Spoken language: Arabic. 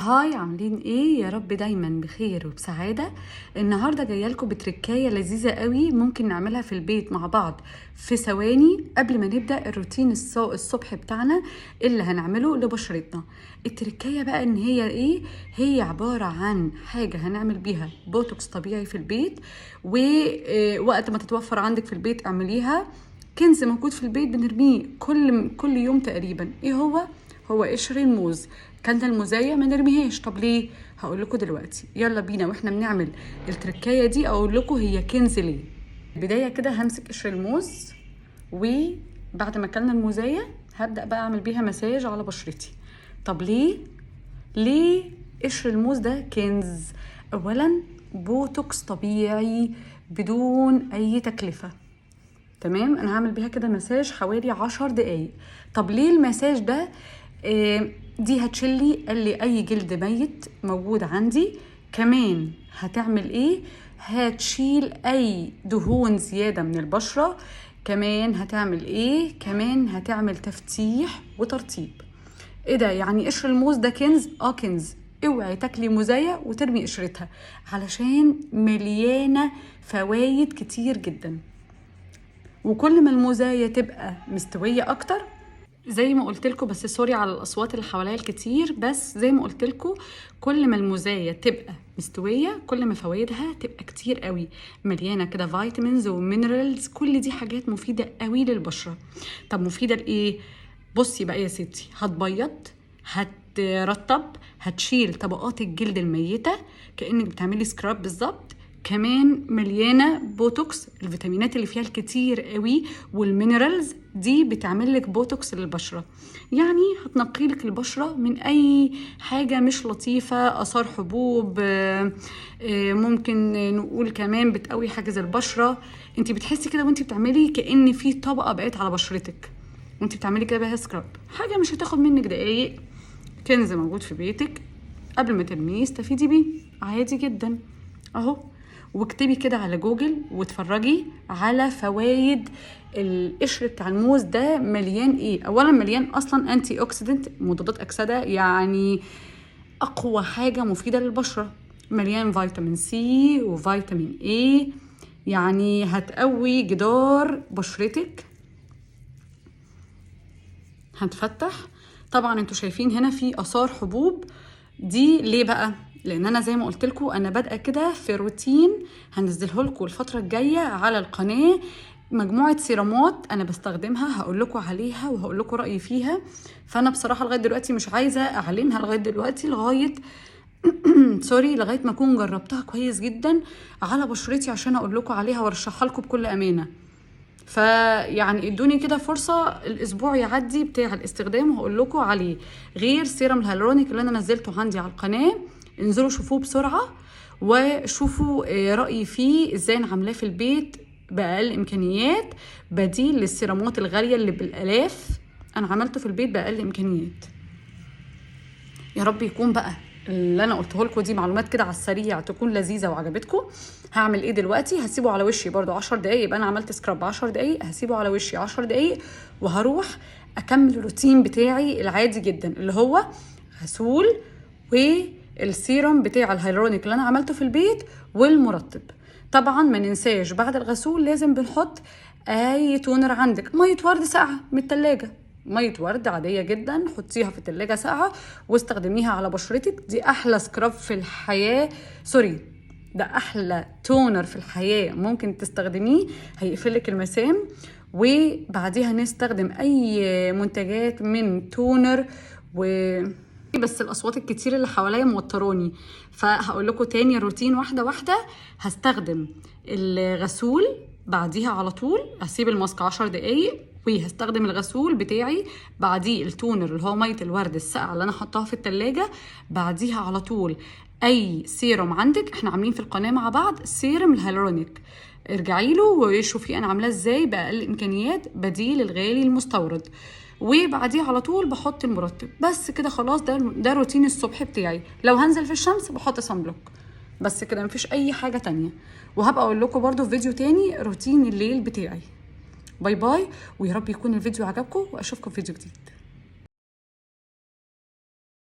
هاي، عاملين ايه؟ يا رب دايما بخير وبسعادة. النهاردة جايه لكم بتركاية لذيذة قوي ممكن نعملها في البيت مع بعض في ثواني قبل ما نبدأ الروتين الصبح بتاعنا اللي هنعمله لبشرتنا. التركاية بقى ان هي ايه؟ هي عبارة عن حاجة هنعمل بيها بوتوكس طبيعي في البيت، ووقت ما تتوفر عندك في البيت اعمليها. كنز موجود في البيت بنرميه كل يوم تقريبا. ايه هو قشر الموز. كلنا الموزايه ما نرميهاش. طب ليه؟ هقول لكم دلوقتي. يلا بينا واحنا بنعمل التركايه دي اقول لكم هي كنز ليه. بدايه كده همسك قشر الموز، وبعد ما كلنا الموزايه هبدا بقى اعمل بيها مساج على بشرتي. طب ليه قشر الموز ده كنز؟ اولا بوتوكس طبيعي بدون اي تكلفه. تمام، انا هعمل بيها كده مساج حوالي 10 دقايق. طب ليه المساج ده؟ دي هتشيلي قال لي اي جلد ميت موجود عندي. كمان هتعمل ايه؟ هتشيل اي دهون زيادة من البشرة. كمان هتعمل ايه؟ كمان هتعمل تفتيح وترطيب. ايه ده؟ يعني قشر الموز ده كنز؟ كنز. اوعي تاكلي موزايه وترمي قشرتها، علشان مليانة فوايد كتير جدا. وكل ما الموزايه تبقى مستويه اكتر، زي ما قلت لكم، بس سوري على الاصوات اللي حواليا الكتير، بس زي ما قلت لكم كل ما الموزايه تبقى مستويه كل ما فوائدها تبقى كتير قوي، مليانه كده فيتامينز ومينرالز. كل دي حاجات مفيده قوي للبشره. طب مفيده لايه؟ بصي بقى يا ستي، هتبيض، هترطب، هتشيل طبقات الجلد الميته كانك بتعملي سكراب بالظبط. كمان مليانه بوتوكس، الفيتامينات اللي فيها الكتير قوي والمينرالز دي بتعمل لك بوتوكس للبشره. يعني هتنقي لك البشره من اي حاجه مش لطيفه، اثار حبوب، ممكن نقول كمان بتقوي حاجز البشره. انت بتحسي كده وانت بتعملي كأن في طبقه بقت على بشرتك وانت بتعملي كده بيها سكراب. حاجه مش هتاخد منك دقايق، كنز موجود في بيتك، قبل ما ترميه استفيدي بيه عادي جدا اهو. واكتبي كده على جوجل واتفرجي على فوائد القشر بتاع الموز ده. مليان ايه؟ اولا مليان اصلا انتي اوكسيدنت، مضادات اكسده، يعني اقوى حاجه مفيده للبشره. مليان فيتامين سي وفيتامين اي، يعني هتقوي جدار بشرتك، هتفتح. طبعا انتوا شايفين هنا في اثار حبوب. دي ليه بقى؟ لان انا زي ما قلت لكم انا بادئه كده في روتين هنزله لكم الفتره الجايه على القناه، مجموعه سيرامات انا بستخدمها، هقول لكم عليها وهقول لكم رايي فيها. فانا بصراحه لغايه دلوقتي مش عايزه اعلنها لغايه دلوقتي، لغايه لغايه ما اكون جربتها كويس جدا على بشرتي عشان اقول لكم عليها وارشحها لكم بكل امانه. فيعني ادوني كده فرصه الاسبوع يعدي بتاع الاستخدام وهقول لكم عليه. غير سيرم الهيالورونيك اللي انا نزلته عندي على القناه، انزلوا شوفوه بسرعه وشوفوا رايي فيه ازاي انا عاملاه في البيت باقل امكانيات، بديل للسيرامات الغاليه اللي بالالاف. انا عملته في البيت باقل امكانيات. يا رب يكون بقى اللي انا قلته لكم دي معلومات كده على السريع تكون لذيذه وعجبتكم. هعمل ايه دلوقتي؟ هسيبه على وشي برضو 10 دقايق. يبقى انا عملت سكراب 10 دقايق، هسيبه على وشي 10 دقايق وهروح اكمل الروتين بتاعي العادي جدا اللي هو غسول والسيرم بتاع الهيالورونيك اللي انا عملته في البيت والمرطب. طبعا ما ننساش بعد الغسول لازم بنحط اي تونر عندك، ميه ورد ساقعه من التلاجة، ميه ورد عاديه جدا حطيها في التلاجة ساقعه واستخدميها على بشرتك. دي احلى سكراب في الحياه، سوري، ده احلى تونر في الحياه ممكن تستخدميه، هيقفلك المسام. وبعديها نستخدم اي منتجات من تونر بس الاصوات الكتير اللي حواليا موتروني، فهقول لكم تاني الروتين واحده واحده. هستخدم الغسول، بعديها على طول هسيب الماسك 10 دقايق وهستخدم الغسول بتاعي، بعديه التونر اللي هو ميه الورد الساقعه اللي انا حطاها في التلاجة، بعديها على طول اي سيروم عندك. احنا عاملين في القناه مع بعض سيروم الهيالورونيك، ارجعي له وشوفي انا عاملاه ازاي باقل امكانيات بديل الغالي المستورد. وبعديها على طول بحط المرطب. بس كده خلاص، ده روتين الصبح بتاعي. لو هنزل في الشمس بحط صن بلوك، بس كده مفيش اي حاجه تانية. وهبقى اقول لكم برضو في فيديو تاني روتين الليل بتاعي. باي باي، ويا رب يكون الفيديو عجبكم واشوفكم في فيديو جديد.